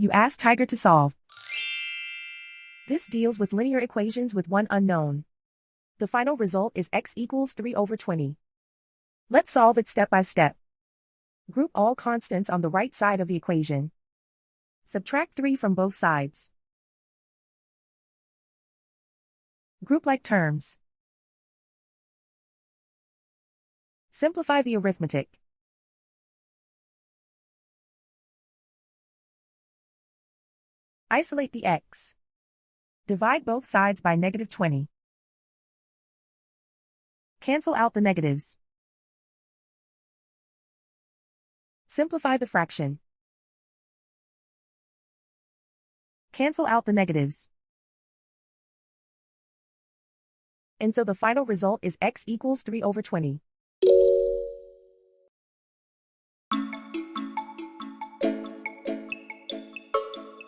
You ask Tiger to solve. This deals with linear equations with one unknown. The final result is x equals 3/20. Let's solve it step by step. Group all constants on the right side of the equation. Subtract 3 from both sides. Group like terms. Simplify the arithmetic. Isolate the x. Divide both sides by -20. Cancel out the negatives. Simplify the fraction. Cancel out the negatives. And so the final result is x equals 3/20.